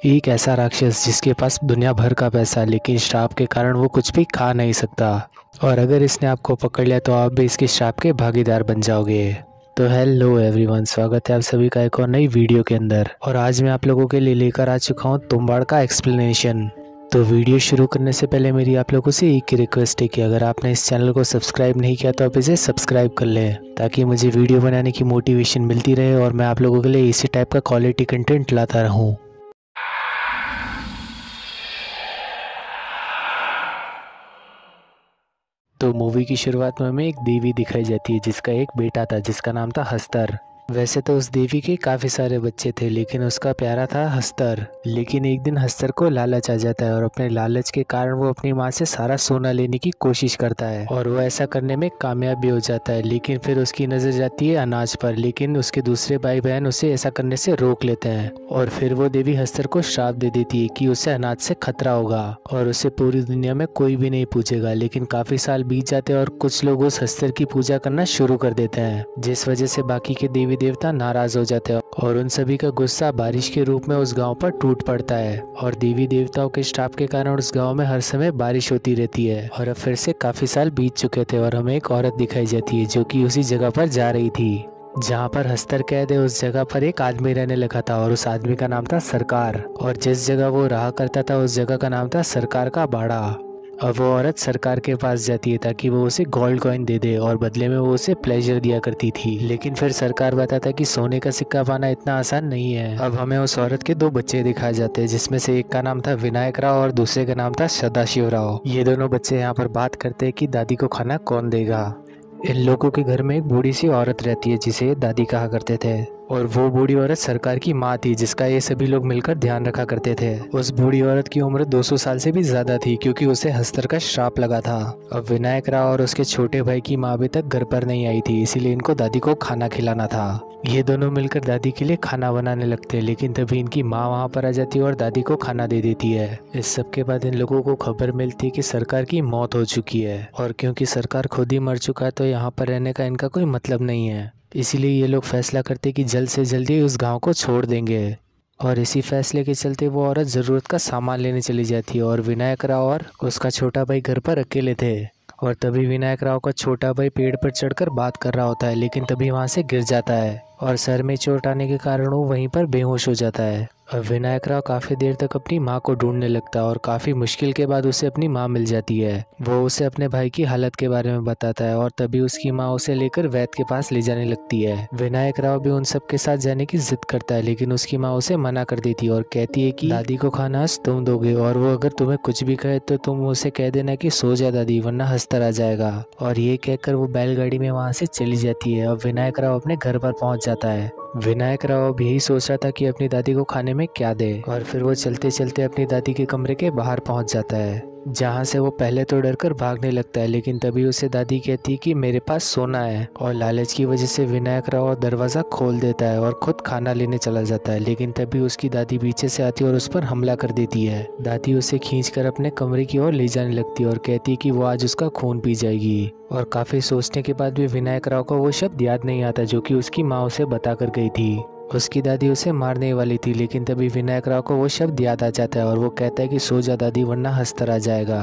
एक ऐसा राक्षस जिसके पास दुनिया भर का पैसा, लेकिन श्राप के कारण वो कुछ भी खा नहीं सकता। और अगर इसने आपको पकड़ लिया तो आप भी इसके श्राप के भागीदार बन जाओगे। तो हेलो एवरीवन, स्वागत है आप सभी का एक और नई वीडियो के अंदर। और आज मैं आप लोगों के लिए लेकर आ चुका हूँ तुम्बाड़ का एक्सप्लेनेशन। तो वीडियो शुरू करने से पहले मेरी आप लोगों से एक रिक्वेस्ट है कि अगर आपने इस चैनल को सब्सक्राइब नहीं किया तो आप इसे सब्सक्राइब कर लें, ताकि मुझे वीडियो बनाने की मोटिवेशन मिलती रहे और मैं आप लोगों के लिए इसी टाइप का क्वालिटी कंटेंट लाता रहूँ। तो मूवी की शुरुआत में हमें एक देवी दिखाई जाती है जिसका एक बेटा था जिसका नाम था हस्तर। वैसे तो उस देवी के काफ़ी सारे बच्चे थे, लेकिन उसका प्यारा था हस्तर। लेकिन एक दिन हस्तर को लालच आ जाता है और अपने लालच के कारण वो अपनी माँ से सारा सोना लेने की कोशिश करता है और वो ऐसा करने में कामयाब भी हो जाता है। लेकिन फिर उसकी नज़र जाती है अनाज पर, लेकिन उसके दूसरे भाई बहन उसे ऐसा करने से रोक लेते हैं। और फिर वो देवी हस्तर को श्राप दे देती है कि उसे अनाज से खतरा होगा और उसे पूरी दुनिया में कोई भी नहीं पूछेगा। लेकिन काफ़ी साल बीत जाते हैं और कुछ लोग उस हस्तर की पूजा करना शुरू कर देते हैं, जिस वजह से बाकी के देवी देवता नाराज हो जाते हैं और उन सभी का गुस्सा बारिश के रूप में उस गांव पर टूट पड़ता है। और देवी देवताओं के श्राप के कारण उस गांव में हर समय बारिश होती रहती है। और अब फिर से काफी साल बीत चुके थे और हमें एक औरत दिखाई जाती है जो कि उसी जगह पर जा रही थी जहाँ पर हस्तर कैद है। उस जगह पर एक आदमी रहने लगा था और उस आदमी का नाम था सरकार। और जिस जगह वो रहा करता था उस जगह का नाम था सरकार का बाड़ा। अब वो औरत सरकार के पास जाती है ताकि वो उसे गोल्ड कॉइन दे दे और बदले में वो उसे प्लेजर दिया करती थी। लेकिन फिर सरकार बताता कि सोने का सिक्का पाना इतना आसान नहीं है। अब हमें उस औरत के दो बच्चे दिखाए जाते हैं, जिसमें से एक का नाम था विनायक राव और दूसरे का नाम था सदाशिव राव। ये दोनों बच्चे यहाँ पर बात करते हैं कि दादी को खाना कौन देगा। इन लोगों के घर में एक बूढ़ी सी औरत रहती है जिसे ये दादी कहा करते थे। और वो बूढ़ी औरत सरकार की माँ थी जिसका ये सभी लोग मिलकर ध्यान रखा करते थे। उस बूढ़ी औरत की उम्र 200 साल से भी ज्यादा थी क्योंकि उसे हस्तर का श्राप लगा था। अब विनायक राव और उसके छोटे भाई की माँ अभी तक घर पर नहीं आई थी, इसीलिए इनको दादी को खाना खिलाना था। ये दोनों मिलकर दादी के लिए खाना बनाने लगते हैं, लेकिन तभी इनकी माँ वहाँ पर आ जाती है और दादी को खाना दे देती है। इस सब के बाद इन लोगों को खबर मिलती है कि सरकार की मौत हो चुकी है। और क्योंकि सरकार खुद ही मर चुका है तो यहाँ पर रहने का इनका कोई मतलब नहीं है, इसीलिए ये लोग फैसला करते कि जल्द से जल्द ही उस गांव को छोड़ देंगे। और इसी फैसले के चलते वो औरत ज़रूरत का सामान लेने चली जाती है और विनायक राव और उसका छोटा भाई घर पर अकेले थे। और तभी विनायक राव का छोटा भाई पेड़ पर चढ़कर बात कर रहा होता है, लेकिन तभी वहाँ से गिर जाता है और सर में चोट आने के कारण वो वहीं पर बेहोश हो जाता है। अब विनायक राव काफ़ी देर तक अपनी माँ को ढूंढने लगता है और काफ़ी मुश्किल के बाद उसे अपनी माँ मिल जाती है। वो उसे अपने भाई की हालत के बारे में बताता है और तभी उसकी माँ उसे लेकर वैद्य के पास ले जाने लगती है। विनायक राव भी उन सब के साथ जाने की जिद करता है, लेकिन उसकी माँ उसे मना कर देती है और कहती है कि दादी को खाना आज तुम दोगे और वो अगर तुम्हें कुछ भी कहे तो तुम उसे कह देना कि सो जा दादी, वरना हस्तर आ जाएगा। और ये कहकर वो बैलगाड़ी में वहाँ से चली जाती है। अब विनायक राव अपने घर पर पहुँच जाता है। विनायक राव अब यही सोच रहा था कि अपनी दादी को खाने में क्या दे। और फिर वो चलते चलते अपनी दादी के कमरे के बाहर पहुंच जाता है, जहां से वो पहले तो डरकर भागने लगता है, लेकिन तभी उसे दादी कहती है कि मेरे पास सोना है। और लालच की वजह से विनायक राव दरवाज़ा खोल देता है और खुद खाना लेने चला जाता है, लेकिन तभी उसकी दादी पीछे से आती है और उस पर हमला कर देती है। दादी उसे खींचकर अपने कमरे की ओर ले जाने लगती है और कहती है कि वो आज उसका खून पी जाएगी। और काफ़ी सोचने के बाद भी विनायक राव को वो शब्द याद नहीं आता जो कि उसकी माँ उसे बता कर गई थी। उसकी दादी उसे मारने वाली थी, लेकिन तभी विनायक राव को वो शब्द याद आ जाता है और वो कहता है कि सो जा दादी, वरना हस्तर आ जाएगा।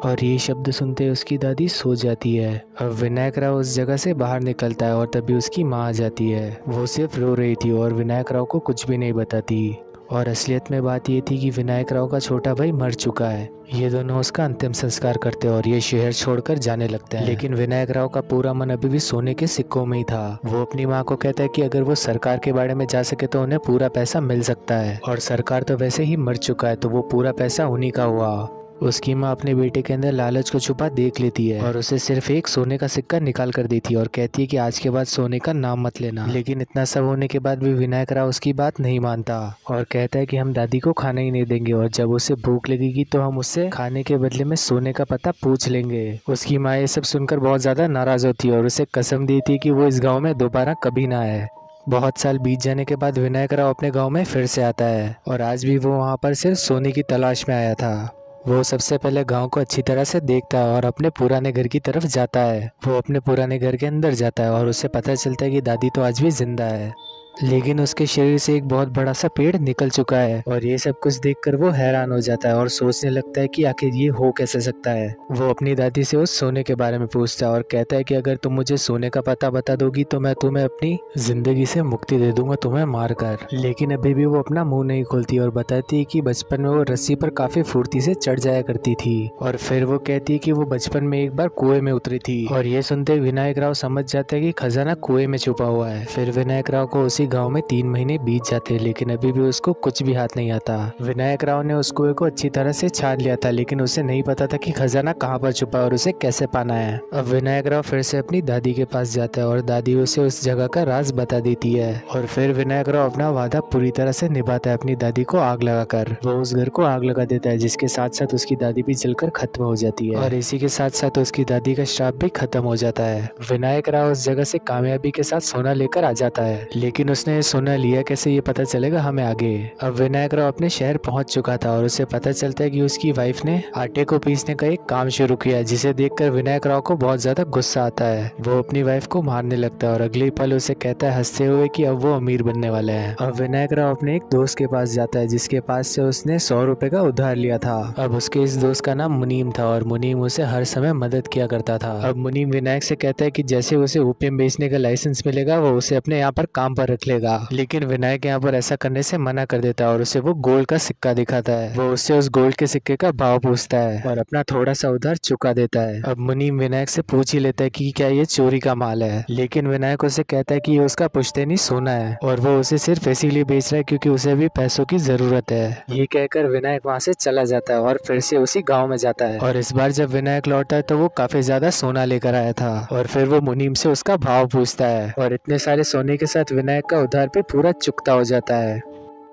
और ये शब्द सुनते उसकी दादी सो जाती है। अब विनायक राव उस जगह से बाहर निकलता है और तभी उसकी माँ आ जाती है। वो सिर्फ रो रही थी और विनायक राव को कुछ भी नहीं बताती। और असलियत में बात ये थी कि विनायक राव का छोटा भाई मर चुका है। ये दोनों उसका अंतिम संस्कार करते और ये शहर छोड़कर जाने लगते हैं। लेकिन विनायक राव का पूरा मन अभी भी सोने के सिक्कों में ही था। वो अपनी माँ को कहता है कि अगर वो सरकार के बारे में जा सके तो उन्हें पूरा पैसा मिल सकता है, और सरकार तो वैसे ही मर चुका है तो वो पूरा पैसा उन्हीं का हुआ। उसकी माँ अपने बेटे के अंदर लालच को छुपा देख लेती है और उसे सिर्फ एक सोने का सिक्का निकाल कर देती है और कहती है कि आज के बाद सोने का नाम मत लेना। लेकिन इतना सब होने के बाद भी विनायक राव उसकी बात नहीं मानता और कहता है कि हम दादी को खाना ही नहीं देंगे और जब उसे भूख लगेगी तो हम उससे खाने के बदले में सोने का पता पूछ लेंगे। उसकी माँ ये सब सुनकर बहुत ज्यादा नाराज होती है और उसे कसम देती है कि वो इस गाँव में दोबारा कभी ना आए। बहुत साल बीत जाने के बाद विनायक राव अपने गांव में फिर से आता है और आज भी वो वहां पर सिर्फ सोने की तलाश में आया था। वो सबसे पहले गांव को अच्छी तरह से देखता है और अपने पुराने घर की तरफ जाता है। वो अपने पुराने घर के अंदर जाता है और उसे पता चलता है कि दादी तो आज भी जिंदा है। लेकिन उसके शरीर से एक बहुत बड़ा सा पेड़ निकल चुका है और ये सब कुछ देखकर वो हैरान हो जाता है और सोचने लगता है कि आखिर ये हो कैसे सकता है। वो अपनी दादी से उस सोने के बारे में पूछता है और कहता है कि अगर तुम मुझे सोने का पता बता दोगी तो मैं तुम्हें अपनी जिंदगी से मुक्ति दे दूंगा, तुम्हें मार कर। लेकिन अभी भी वो अपना मुंह नहीं खोलती और बताती है कि बचपन में वो रस्सी पर काफी फुर्ती से चढ़ जाया करती थी। और फिर वो कहती है कि वो बचपन में एक बार कुएं में उतरी थी। और ये सुनते विनायक राव समझ जाते हैं कि खजाना कुएं में छुपा हुआ है। फिर विनायक राव को उसी गांव में 3 महीने बीत जाते हैं, लेकिन अभी भी उसको कुछ भी हाथ नहीं आता। विनायक राव ने उस कुएं को अच्छी तरह से छान लिया था, लेकिन उसे नहीं पता था कि खजाना कहाँ पर छुपा है और उसे कैसे पाना है। अब विनायक राव फिर से अपनी दादी के पास जाता है और दादी उसे उस जगह का राज बता देती है। और फिर विनायक राव अपना वादा पूरी तरह से निभाता है, अपनी दादी को आग लगाकर। वो उस घर को आग लगा देता है, जिसके साथ साथ उसकी दादी भी जलकर खत्म हो जाती है और इसी के साथ साथ उसकी दादी का श्राप भी खत्म हो जाता है। विनायक राव उस जगह से कामयाबी के साथ सोना लेकर आ जाता है, लेकिन उसने सोना लिया कैसे ये पता चलेगा हमें आगे। अब विनायक राव अपने शहर पहुंच चुका था और उसे पता चलता है कि उसकी वाइफ ने आटे को पीसने का एक काम शुरू किया, जिसे देखकर विनायक राव को बहुत ज्यादा गुस्सा आता है। वो अपनी वाइफ को मारने लगता है और अगले पल उसे कहता है हंसते हुए कि अब वो अमीर बनने वाले हैं। अब विनायक राव अपने एक दोस्त के पास जाता है, जिसके पास से उसने 100 रुपए का उधार लिया था। अब उसके इस दोस्त का नाम मुनीम था और मुनीम उसे हर समय मदद किया करता था। अब मुनीम विनायक से कहता है कि जैसे उसे ओपीएम बेचने का लाइसेंस मिलेगा वो उसे अपने यहाँ पर काम पर रख लेगा, लेकिन विनायक यहाँ पर ऐसा करने से मना कर देता है और उसे वो गोल्ड का सिक्का दिखाता है। वो उससे उस गोल्ड के सिक्के का भाव पूछता है और अपना थोड़ा सा उधार चुका देता है। अब मुनीम विनायक से पूछ ही लेता है कि क्या ये चोरी का माल है, लेकिन विनायक उसे कहता है कि ये उसका पुश्तैनी सोना है और वो उसे सिर्फ इसीलिए बेच रहा है क्योंकि उसे भी पैसों की जरूरत है। ये कहकर विनायक वहाँ से चला जाता है और फिर से उसी गाँव में जाता है। और इस बार जब विनायक लौटा है तो वो काफी ज्यादा सोना लेकर आया था और फिर वो मुनीम से उसका भाव पूछता है और इतने सारे सोने के साथ विनायक का उधार पे पूरा चुकता हो जाता है।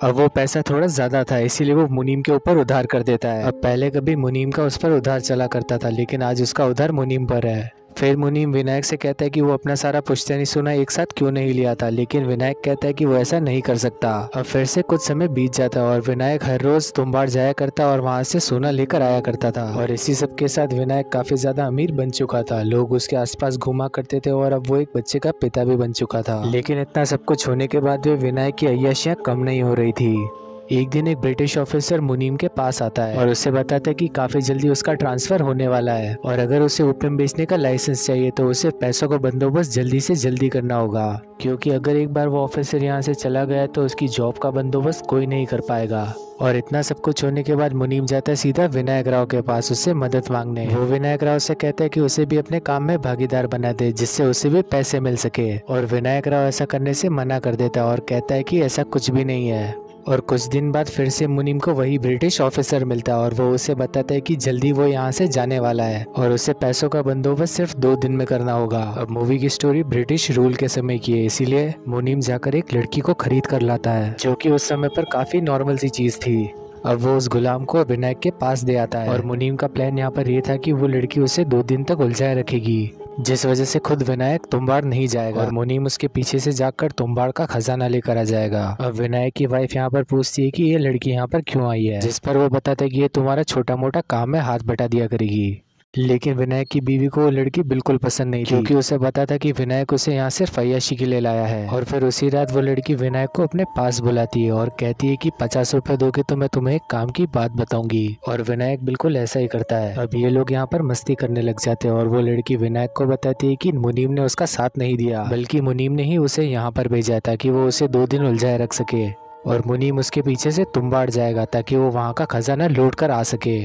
अब वो पैसा थोड़ा ज्यादा था, इसीलिए वो मुनीम के ऊपर उधार कर देता है। अब पहले कभी मुनीम का उस पर उधार चला करता था, लेकिन आज उसका उधार मुनीम पर है। फिर मुनीम विनायक से कहता है कि वो अपना सारा पुश्तैनी सोना एक साथ क्यों नहीं लिया था, लेकिन विनायक कहता है कि वो ऐसा नहीं कर सकता। अब फिर से कुछ समय बीत जाता और विनायक हर रोज तुम्बाड़ जाया करता और वहाँ से सोना लेकर आया करता था। और इसी सब के साथ विनायक काफी ज्यादा अमीर बन चुका था, लोग उसके आसपास घूमा करते थे और अब वो एक बच्चे का पिता भी बन चुका था। लेकिन इतना सब कुछ होने के बाद भी विनायक की अय्याशियां कम नहीं हो रही थी। एक दिन एक ब्रिटिश ऑफिसर मुनीम के पास आता है और उसे बताता है कि काफी जल्दी उसका ट्रांसफर होने वाला है और अगर उसे ओपीएम बेचने का लाइसेंस चाहिए तो उसे पैसों का बंदोबस्त जल्दी से जल्दी करना होगा, क्योंकि अगर एक बार वो ऑफिसर यहाँ से चला गया तो उसकी जॉब का बंदोबस्त कोई नहीं कर पाएगा। और इतना सब कुछ होने के बाद मुनीम जाता है सीधा विनायक राव के पास उससे मदद मांगने। वो विनायक राव से कहता है कि उसे भी अपने काम में भागीदार बना दे, जिससे उसे भी पैसे मिल सके। और विनायक राव ऐसा करने से मना कर देता है और कहता है कि ऐसा कुछ भी नहीं है। और कुछ दिन बाद फिर से मुनीम को वही ब्रिटिश ऑफिसर मिलता है और वो उसे बताता है कि जल्दी वो यहाँ से जाने वाला है और उसे पैसों का बंदोबस्त सिर्फ 2 दिन में करना होगा। अब मूवी की स्टोरी ब्रिटिश रूल के समय की है, इसीलिए मुनीम जाकर एक लड़की को खरीद कर लाता है, जो कि उस समय पर काफी नॉर्मल सी चीज थी। अब वो उस गुलाम को विनायक के पास दे आता है और मुनीम का प्लान यहाँ पर ये था कि वो लड़की उसे 2 दिन तक उलझाए रखेगी, जिस वजह से खुद विनायक तुम्बाड़ नहीं जाएगा और मुनीम उसके पीछे से जाकर तुम्बाड़ का खजाना लेकर आ जाएगा। अब विनायक की वाइफ यहाँ पर पूछती है कि ये लड़की यहाँ पर क्यों आई है, जिस पर वो बताता है कि ये तुम्हारा छोटा मोटा काम में हाथ बटा दिया करेगी। लेकिन विनायक की बीवी को वो लड़की बिल्कुल पसंद नहीं थी, क्योंकि उसे पता था कि विनायक उसे यहाँ सिर्फ अय्याशी के लिए लाया है। और फिर उसी रात वो लड़की विनायक को अपने पास बुलाती है और कहती है कि 50 रुपए दोगे तो मैं तुम्हें एक काम की बात बताऊंगी। और विनायक बिल्कुल ऐसा ही करता है। अब ये लोग यहाँ पर मस्ती करने लग जाते हैं और वो लड़की विनायक को बताती है कि मुनीम ने उसका साथ नहीं दिया, बल्कि मुनीम ने ही उसे यहाँ पर भेजा ताकि वो उसे 2 दिन उलझाए रख सके और मुनीम उसके पीछे से तुम्बाड़ जाएगा ताकि वो वहाँ का खजाना लौट कर आ सके।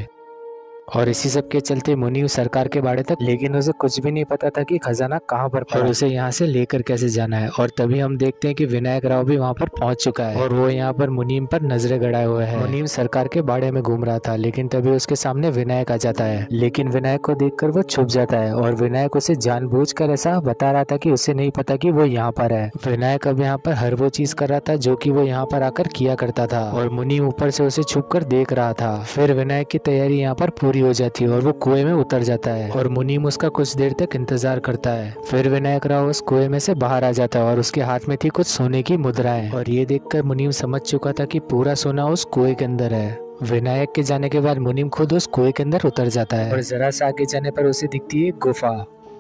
और इसी सब के चलते मुनीम सरकार के बाड़े तक, लेकिन उसे कुछ भी नहीं पता था कि खजाना कहाँ पर पड़ा और उसे यहाँ से लेकर कैसे जाना है। और तभी हम देखते हैं कि विनायक राव भी वहाँ पर पहुँच चुका है और वो यहाँ पर मुनीम पर नजरें गड़ाए हुए है। मुनीम सरकार के बाड़े में घूम रहा था, लेकिन तभी उसके सामने विनायक आ जाता है, लेकिन विनायक को देखकर वो छुप जाता है और विनायक उसे जानबूझकर ऐसा बता रहा था कि उसे नहीं पता कि वो यहाँ पर है। विनायक अब यहाँ पर हर वो चीज कर रहा था जो कि वो यहाँ पर आकर किया करता था और मुनीम ऊपर से उसे छुप कर देख रहा था। फिर विनायक की तैयारी यहाँ पर पूरी हो जाती है और वो कुएं में उतर जाता है और मुनीम उसका कुछ देर तक इंतजार करता है। फिर विनायक राव उस कुएं में से बाहर आ जाता है और उसके हाथ में थी कुछ सोने की मुद्राएं और ये देखकर मुनीम समझ चुका था कि पूरा सोना उस कुएं के अंदर है। विनायक के जाने के बाद मुनीम खुद उस कुएं के अंदर उतर जाता है और जरा सा आगे जाने पर उसे दिखती है एक गुफा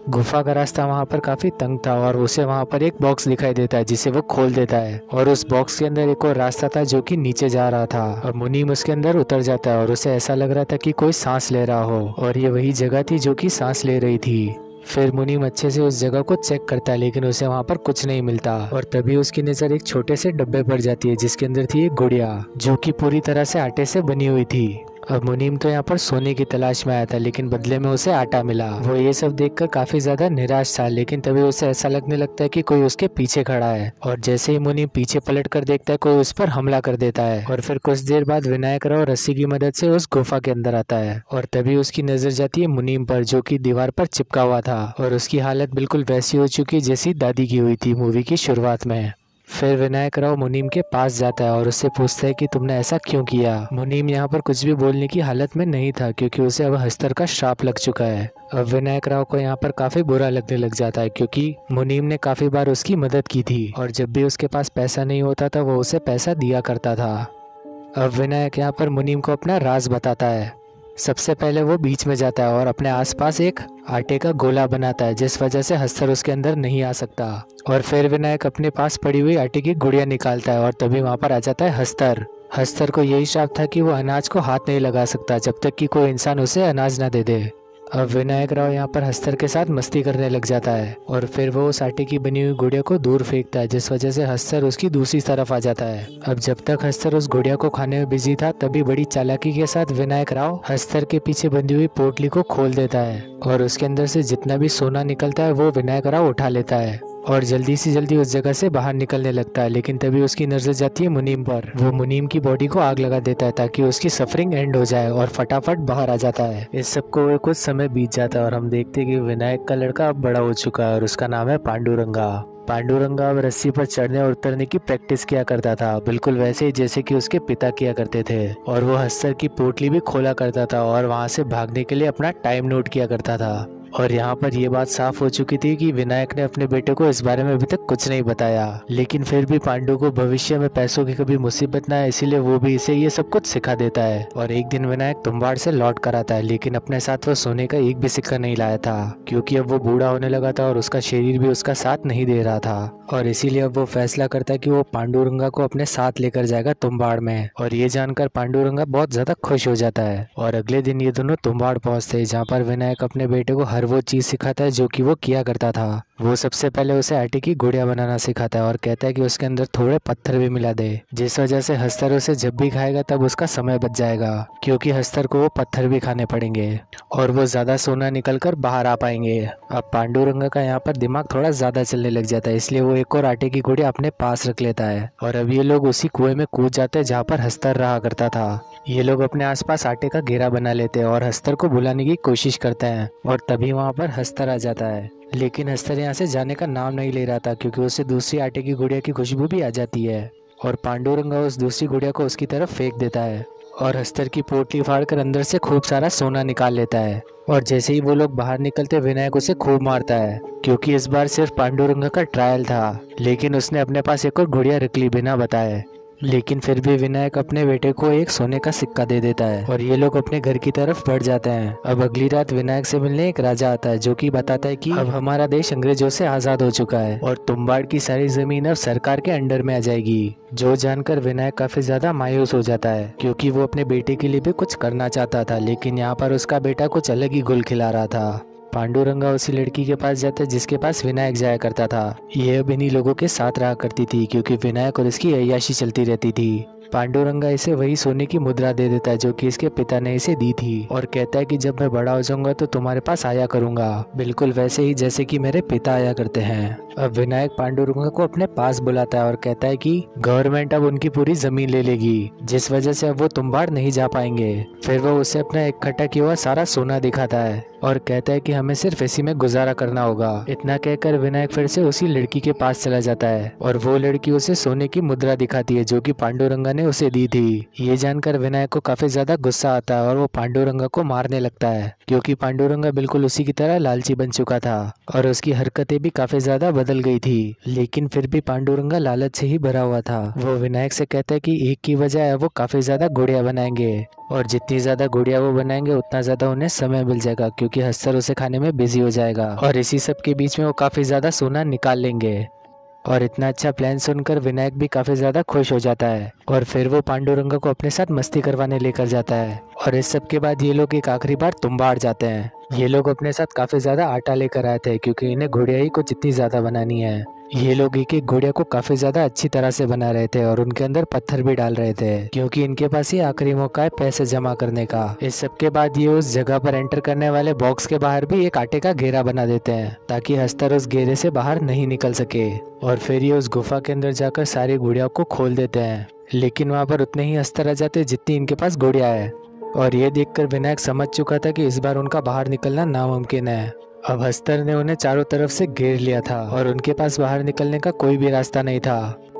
गुफा का रास्ता वहाँ पर काफी तंग था और उसे वहाँ पर एक बॉक्स दिखाई देता है जिसे वो खोल देता है और उस बॉक्स के अंदर एक और रास्ता था जो कि नीचे जा रहा था और मुनीम उसके अंदर उतर जाता है और उसे ऐसा लग रहा था कि कोई सांस ले रहा हो और ये वही जगह थी जो कि सांस ले रही थी। फिर मुनीम अच्छे से उस जगह को चेक करता है लेकिन उसे वहाँ पर कुछ नहीं मिलता और तभी उसकी नज़र एक छोटे से डब्बे पर जाती है जिसके अंदर थी एक गुड़िया जो कि पूरी तरह से आटे से बनी हुई थी। अब मुनीम तो यहाँ पर सोने की तलाश में आया था लेकिन बदले में उसे आटा मिला। वो ये सब देखकर काफी ज्यादा निराश था लेकिन तभी उसे ऐसा लगने लगता है कि कोई उसके पीछे खड़ा है और जैसे ही मुनीम पीछे पलट कर देखता है कोई उस पर हमला कर देता है और फिर कुछ देर बाद विनायक राव रस्सी की मदद से उस गुफा के अंदर आता है और तभी उसकी नजर जाती है मुनीम पर जो कि दीवार पर चिपका हुआ था और उसकी हालत बिल्कुल वैसी हो चुकी जैसी दादी की हुई थी मूवी की शुरुआत में। फिर विनायक राव मुनीम के पास जाता है और उससे पूछता है कि तुमने ऐसा क्यों किया। मुनीम यहाँ पर कुछ भी बोलने की हालत में नहीं था क्योंकि उसे अब हस्तर का श्राप लग चुका है। अब विनायक राव को यहाँ पर काफी बुरा लगने लग जाता है क्योंकि मुनीम ने काफी बार उसकी मदद की थी और जब भी उसके पास पैसा नहीं होता था वो उसे पैसा दिया करता था। अब विनायक यहाँ पर मुनीम को अपना राज बताता है। सबसे पहले वो बीच में जाता है और अपने आसपास एक आटे का गोला बनाता है जिस वजह से हस्तर उसके अंदर नहीं आ सकता और फिर विनायक अपने पास पड़ी हुई आटे की गुड़िया निकालता है और तभी वहाँ पर आ जाता है हस्तर। हस्तर को यही श्राप था कि वो अनाज को हाथ नहीं लगा सकता जब तक कि कोई इंसान उसे अनाज ना दे दे। अब विनायक राव यहाँ पर हस्तर के साथ मस्ती करने लग जाता है और फिर वो उस आटे की बनी हुई गुड़िया को दूर फेंकता है जिस वजह से हस्तर उसकी दूसरी तरफ आ जाता है। अब जब तक हस्तर उस गुड़िया को खाने में बिजी था तभी बड़ी चालाकी के साथ विनायक राव हस्तर के पीछे बंधी हुई पोटली को खोल देता है और उसके अंदर से जितना भी सोना निकलता है वो विनायक राव उठा लेता है और जल्दी से जल्दी उस जगह से बाहर निकलने लगता है लेकिन तभी उसकी नजर जाती है मुनीम पर। वो मुनीम की बॉडी को आग लगा देता है ताकि उसकी सफरिंग एंड हो जाए और फटाफट बाहर आ जाता है। इस सबको कुछ समय बीत जाता है और हम देखते हैं कि विनायक का लड़का अब बड़ा हो चुका है और उसका नाम है पांडुरंगा। पांडुरंगा अब रस्सी पर चढ़ने और उतरने की प्रैक्टिस किया करता था बिल्कुल वैसे ही जैसे कि उसके पिता किया करते थे और वो हस्तर की पोटली भी खोला करता था और वहाँ से भागने के लिए अपना टाइम नोट किया करता था। और यहाँ पर ये बात साफ हो चुकी थी कि विनायक ने अपने बेटे को इस बारे में अभी तक कुछ नहीं बताया लेकिन फिर भी पांडु को भविष्य में पैसों की कभी मुसीबत ना है इसीलिए वो भी इसे ये सब कुछ सिखा देता है। और एक दिन विनायक तुम्बाड़ से लौट कर आता है लेकिन अपने साथ वो सोने का एक भी सिक्का नहीं लाया था क्योंकि अब वो बूढ़ा होने लगा था और उसका शरीर भी उसका साथ नहीं दे रहा था और इसीलिए अब वो फैसला करता है कि वो पांडुरंगा को अपने साथ लेकर जाएगा तुम्बाड़ में। और ये जानकर पांडुरंगा बहुत ज्यादा खुश हो जाता है और अगले दिन ये दोनों तुम्बाड़ पहुंचते हैं जहाँ पर विनायक अपने बेटे को हर वो चीज सिखाता है जो कि वो किया करता था। वो सबसे पहले उसे आटे की गुड़िया बनाना सिखाता है और कहता है कि उसके अंदर थोड़े पत्थर भी मिला दे जिस वजह से हस्तर उसे जब भी खाएगा तब उसका समय बच जाएगा क्योंकि हस्तर को वो पत्थर भी खाने पड़ेंगे और वो ज्यादा सोना निकल कर बाहर आ पाएंगे। अब पांडुरंगा का यहाँ पर दिमाग थोड़ा ज्यादा चलने लग जाता है इसलिए वो एक और आटे की गुड़िया अपने पास रख लेता है और अब ये लोग उसी कुएं में कूद जाते हैं जहाँ पर हस्तर रहा करता था। ये लोग अपने आसपास आटे का घेरा बना लेते हैं और हस्तर को बुलाने की कोशिश करते हैं और तभी वहाँ पर हस्तर आ जाता है लेकिन हस्तर यहाँ से जाने का नाम नहीं ले रहा था क्योंकि उसे दूसरी आटे की गुड़िया की खुशबू भी आ जाती है और पांडुरंगा उस दूसरी गुड़िया को उसकी तरफ फेंक देता है और हस्तर की पोटली फाड़कर अंदर से खूब सारा सोना निकाल लेता है और जैसे ही वो लोग बाहर निकलते विनायक उसे खूब मारता है क्योंकि इस बार सिर्फ पांडुरंगा का ट्रायल था लेकिन उसने अपने पास एक और गुड़िया रख ली बिना बताए। लेकिन फिर भी विनायक अपने बेटे को एक सोने का सिक्का दे देता है और ये लोग अपने घर की तरफ बढ़ जाते हैं। अब अगली रात विनायक से मिलने एक राजा आता है जो कि बताता है कि अब हमारा देश अंग्रेजों से आजाद हो चुका है और तुम्बाड़ की सारी जमीन अब सरकार के अंडर में आ जाएगी। जो जानकर विनायक काफी ज्यादा मायूस हो जाता है क्योंकि वो अपने बेटे के लिए भी कुछ करना चाहता था लेकिन यहाँ पर उसका बेटा कुछ अलग ही गुल खिला रहा था। पांडुरंगा उसी लड़की के पास जाता है जिसके पास विनायक जाया करता था। ये अब इन्हीं लोगों के साथ रहा करती थी क्योंकि विनायक और इसकी अय्याशी चलती रहती थी। पांडुरंगा इसे वही सोने की मुद्रा दे देता है जो कि इसके पिता ने इसे दी थी और कहता है कि जब मैं बड़ा हो जाऊंगा तो तुम्हारे पास आया करूंगा बिल्कुल वैसे ही जैसे कि मेरे पिता आया करते हैं। अब विनायक पांडुरंगा को अपने पास बुलाता है और कहता है कि गवर्नमेंट अब उनकी पूरी जमीन ले लेगी जिस वजह से अब वो तुम्बाड़ नहीं जा पाएंगे। फिर वो उसे अपना इकट्ठा किया हुआ सारा सोना दिखाता है और कहता है कि हमें सिर्फ इसी में गुजारा करना होगा। इतना कहकर विनायक फिर से उसी लड़की के पास चला जाता है और वो लड़की उसे सोने की मुद्रा दिखाती है जो कि पांडुरंगा ने उसे दी थी। ये जानकर विनायक को काफी ज्यादा गुस्सा आता है और वो पांडुरंगा को मारने लगता है क्योंकि पांडुरंगा बिल्कुल उसी की तरह लालची बन चुका था और उसकी हरकतें भी काफी ज्यादा बदल गई थी। लेकिन फिर भी पांडुरंगा लालच से ही भरा हुआ था। वो विनायक से कहता है कि एक की बजाय वो काफी ज्यादा गुड़िया बनाएंगे और जितनी ज्यादा गुड़िया वो बनाएंगे उतना ज्यादा उन्हें समय मिल जाएगा, क्योंकि हस्तर उसे खाने में बिजी हो जाएगा और इसी सब के बीच में वो काफी ज्यादा सोना निकाल लेंगे। और इतना अच्छा प्लान सुनकर विनायक भी काफी ज्यादा खुश हो जाता है और फिर वो पांडुरंगा को अपने साथ मस्ती करवाने लेकर जाता है। और इस सब के बाद ये लोग एक आखिरी बार तुम्बाड़ जाते हैं। ये लोग अपने साथ काफी ज्यादा आटा लेकर आए थे, क्योंकि इन्हें गुड़िया ही को जितनी ज्यादा बनानी है। ये लोग एक एक गुड़िया को काफी ज्यादा अच्छी तरह से बना रहे थे और उनके अंदर पत्थर भी डाल रहे थे, क्योंकि इनके पास ये आखिरी मौका है पैसे जमा करने का। इस सब के बाद ये उस जगह पर एंटर करने वाले बॉक्स के बाहर भी एक आटे का घेरा बना देते हैं, ताकि हस्तर उस घेरे से बाहर नहीं निकल सके। और फिर ये उस गुफा के अंदर जाकर सारी गुड़िया को खोल देते हैं, लेकिन वहाँ पर उतने ही हस्तर आ जाते हैं जितनी इनके पास गुड़िया है। और ये देखकर विनायक समझ चुका था कि इस बार उनका बाहर निकलना नामुमकिन है। अब हस्तर ने उन्हें चारों तरफ से घेर लिया था और उनके पास बाहर निकलने का कोई भी रास्ता नहीं था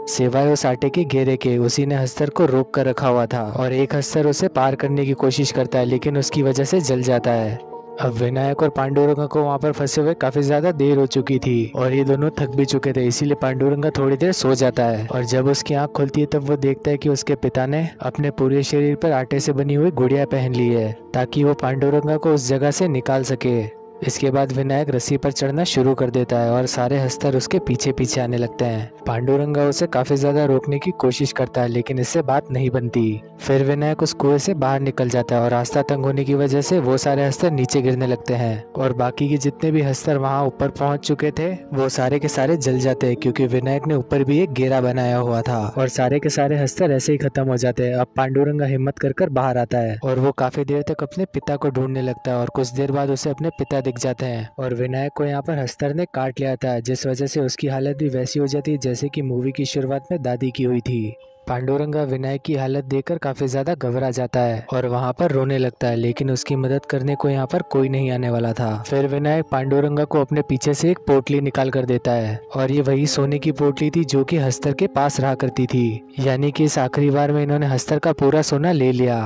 सिवाय उस आटे के घेरे के। उसी ने हस्तर को रोक कर रखा हुआ था और एक हस्तर उसे पार करने की कोशिश करता है, लेकिन उसकी वजह से जल जाता है। अब विनायक और पांडुरंगा को वहाँ पर फंसे हुए काफी ज्यादा देर हो चुकी थी और ये दोनों थक भी चुके थे, इसीलिए पांडुरंगा थोड़ी देर सो जाता है। और जब उसकी आंख खुलती है तब वो देखता है कि उसके पिता ने अपने पूरे शरीर पर आटे से बनी हुई गुड़िया पहन ली है, ताकि वो पांडुरंगा को उस जगह से निकाल सके। इसके बाद विनायक रस्सी पर चढ़ना शुरू कर देता है और सारे हस्तर उसके पीछे पीछे आने लगते हैं। पांडुरंगा उसे काफी ज्यादा रोकने की कोशिश करता है, लेकिन इससे बात नहीं बनती। फिर विनायक उस कुएं से बाहर निकल जाता है और रास्ता तंग होने की वजह से वो सारे हस्तर नीचे गिरने लगते हैं और बाकी के जितने भी हस्तर वहाँ ऊपर पहुँच चुके थे वो सारे के सारे जल जाते हैं, क्योंकि विनायक ने ऊपर भी एक घेरा बनाया हुआ था और सारे के सारे हस्तर ऐसे ही खत्म हो जाते हैं। अब पांडुरंगा हिम्मत कर बाहर आता है और वो काफी देर तक अपने पिता को ढूंढने लगता है और कुछ देर बाद उसे अपने पिता दिख जाते हैं। और विनायक को यहाँ पर हस्तर ने काट लिया था, जिस वजह से उसकी हालत भी वैसी हो जाती है जैसे कि मूवी की शुरुआत में दादी की हुई थी। पांडुरंगा विनायक की हालत देखकर काफी ज्यादा घबरा जाता है और वहाँ पर रोने लगता है, लेकिन उसकी मदद करने को यहाँ पर कोई नहीं आने वाला था। फिर विनायक पांडुरंगा को अपने पीछे से एक पोटली निकाल कर देता है और ये वही सोने की पोटली थी जो कि हस्तर के पास रहा करती थी, यानी कि इस आखिरी बार में इन्होंने हस्तर का पूरा सोना ले लिया।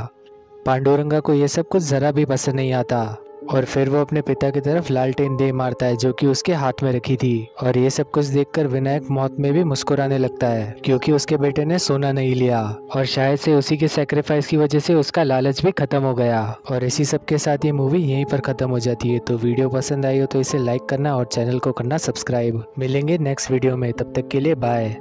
पांडुरंगा को ये सब कुछ जरा भी पसंद नहीं आता और फिर वो अपने पिता की तरफ लालटेन दे मारता है जो कि उसके हाथ में रखी थी। और ये सब कुछ देखकर विनायक मौत में भी मुस्कुराने लगता है, क्योंकि उसके बेटे ने सोना नहीं लिया और शायद से उसी के सैक्रिफाइस की वजह से उसका लालच भी खत्म हो गया। और इसी सब के साथ ये मूवी यहीं पर खत्म हो जाती है। तो वीडियो पसंद आई हो तो इसे लाइक करना और चैनल को करना सब्सक्राइब। मिलेंगे नेक्स्ट वीडियो में, तब तक के लिए बाय।